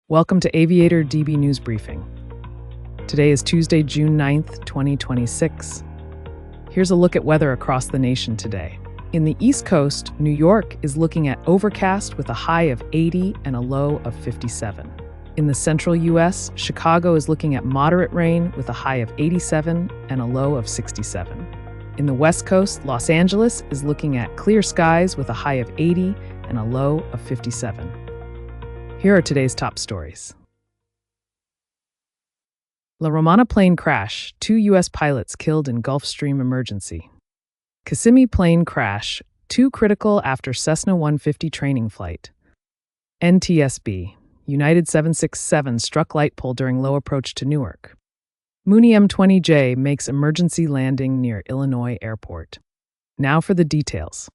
Welcome to AviatorDB News Briefing. Today is Tuesday, June 9th, 2026. Here's a look at weather across the nation today. In the East Coast, New York is looking at overcast with a high of 80 and a low of 57. In the central U.S., Chicago is looking at moderate rain with a high of 87 and a low of 67. In the West Coast, Los Angeles is looking at clear skies with a high of 80 and a low of 57. Here are today's top stories. La Romana plane crash, 2 U.S. pilots killed in Gulfstream emergency. Kissimmee plane crash, 2 critical after Cessna 150 training flight. NTSB, United 767 struck light pole during low approach to Newark. Mooney M20J makes emergency landing near Illinois airport. Now for the details.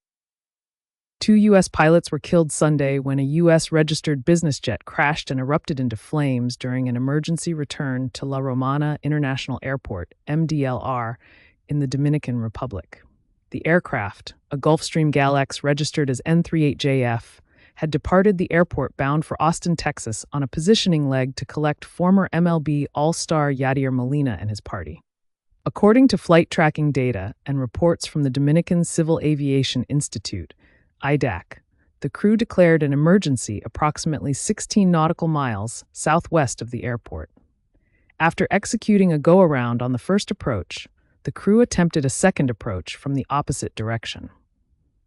2 U.S. pilots were killed Sunday when a U.S.-registered business jet crashed and erupted into flames during an emergency return to La Romana International Airport, MDLR, in the Dominican Republic. The aircraft, a Gulfstream Galax registered as N38JF, had departed the airport bound for Austin, Texas, on a positioning leg to collect former MLB All-Star Yadier Molina and his party. According to flight tracking data and reports from the Dominican Civil Aviation Institute, IDAC, the crew declared an emergency approximately 16 nautical miles southwest of the airport. After executing a go-around on the first approach, the crew attempted a second approach from the opposite direction.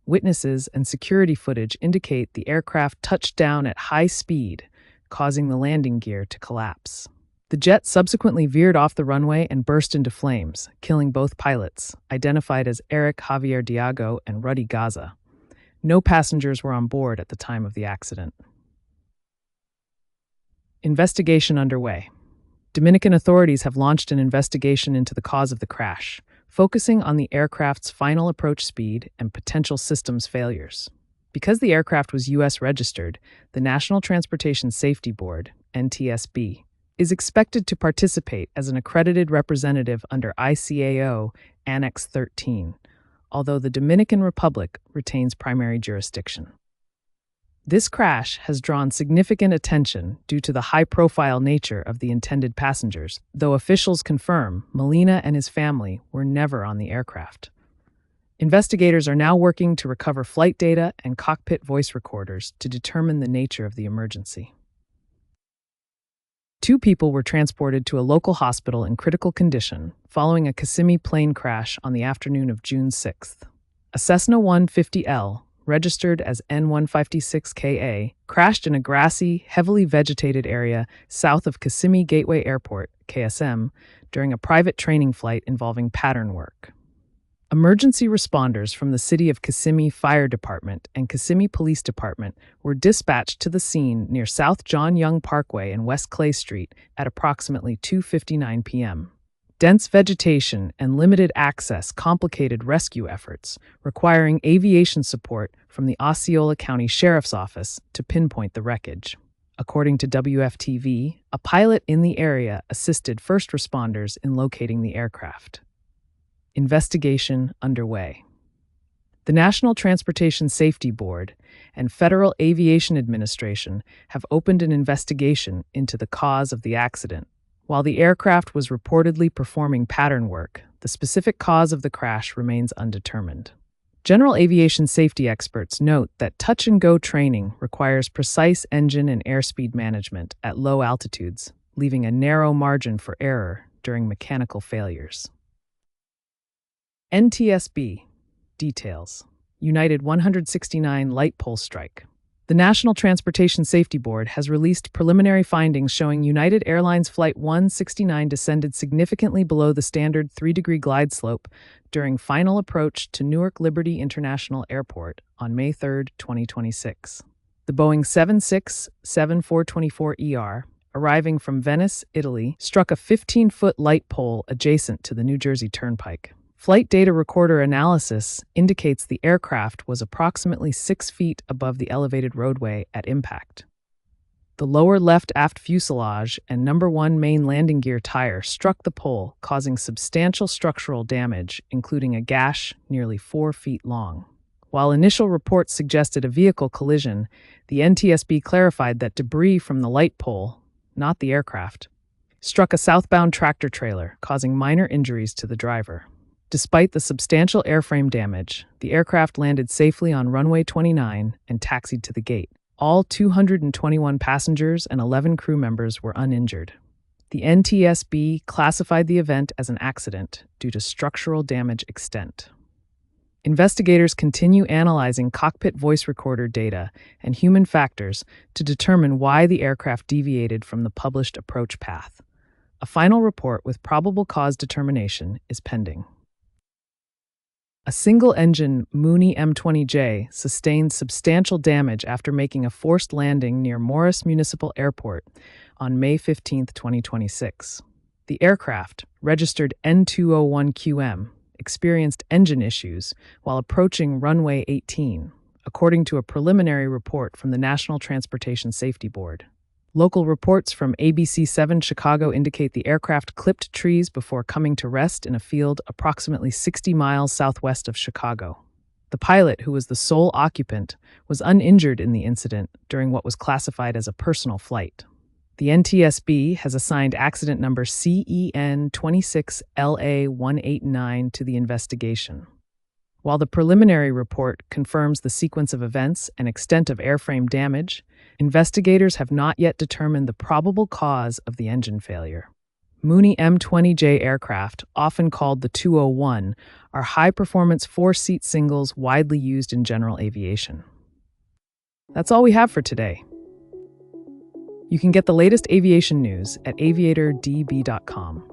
Witnesses and security footage indicate the aircraft touched down at high speed, causing the landing gear to collapse. The jet subsequently veered off the runway and burst into flames, killing both pilots, identified as Eric Javier Diago and Ruddy Gaza. No passengers were on board at the time of the accident. Investigation underway. Dominican authorities have launched an investigation into the cause of the crash, focusing on the aircraft's final approach speed and potential systems failures. Because the aircraft was U.S. registered, the National Transportation Safety Board, NTSB, is expected to participate as an accredited representative under ICAO Annex 13. Although the Dominican Republic retains primary jurisdiction. This crash has drawn significant attention due to the high-profile nature of the intended passengers, though officials confirm Molina and his family were never on the aircraft. Investigators are now working to recover flight data and cockpit voice recorders to determine the nature of the emergency. 2 people were transported to a local hospital in critical condition following a Kissimmee plane crash on the afternoon of June 6th. A Cessna 150L, registered as N156KA, crashed in a grassy, heavily vegetated area south of Kissimmee Gateway Airport, KSM, during a private training flight involving pattern work. Emergency responders from the City of Kissimmee Fire Department and Kissimmee Police Department were dispatched to the scene near South John Young Parkway and West Clay Street at approximately 2:59 p.m. Dense vegetation and limited access complicated rescue efforts, requiring aviation support from the Osceola County Sheriff's Office to pinpoint the wreckage. According to WFTV, a pilot in the area assisted first responders in locating the aircraft. Investigation underway. The National Transportation Safety Board and Federal Aviation Administration have opened an investigation into the cause of the accident. While the aircraft was reportedly performing pattern work, the specific cause of the crash remains undetermined. General aviation safety experts note that touch-and-go training requires precise engine and airspeed management at low altitudes, leaving a narrow margin for error during mechanical failures. NTSB. Details. United 169 light pole strike. The National Transportation Safety Board has released preliminary findings showing United Airlines Flight 169 descended significantly below the standard 3-degree glide slope during final approach to Newark Liberty International Airport on May 3, 2026. The Boeing 767-424ER, arriving from Venice, Italy, struck a 15-foot light pole adjacent to the New Jersey Turnpike. Flight data recorder analysis indicates the aircraft was approximately 6 feet above the elevated roadway at impact. The lower left aft fuselage and number 1 main landing gear tire struck the pole, causing substantial structural damage, including a gash nearly 4 feet long. While initial reports suggested a vehicle collision, the NTSB clarified that debris from the light pole, not the aircraft, struck a southbound tractor trailer, causing minor injuries to the driver. Despite the substantial airframe damage, the aircraft landed safely on runway 29 and taxied to the gate. All 221 passengers and 11 crew members were uninjured. The NTSB classified the event as an accident due to structural damage extent. Investigators continue analyzing cockpit voice recorder data and human factors to determine why the aircraft deviated from the published approach path. A final report with probable cause determination is pending. A single-engine Mooney M20J sustained substantial damage after making a forced landing near Morris Municipal Airport on May 15, 2026. The aircraft, registered N201QM, experienced engine issues while approaching runway 18, according to a preliminary report from the National Transportation Safety Board. Local reports from ABC7 Chicago indicate the aircraft clipped trees before coming to rest in a field approximately 60 miles southwest of Chicago. The pilot, who was the sole occupant, was uninjured in the incident during what was classified as a personal flight. The NTSB has assigned accident number CEN26LA189 to the investigation. While the preliminary report confirms the sequence of events and extent of airframe damage, investigators have not yet determined the probable cause of the engine failure. Mooney M20J aircraft, often called the 201, are high-performance four-seat singles widely used in general aviation. That's all we have for today. You can get the latest aviation news at aviatordb.com.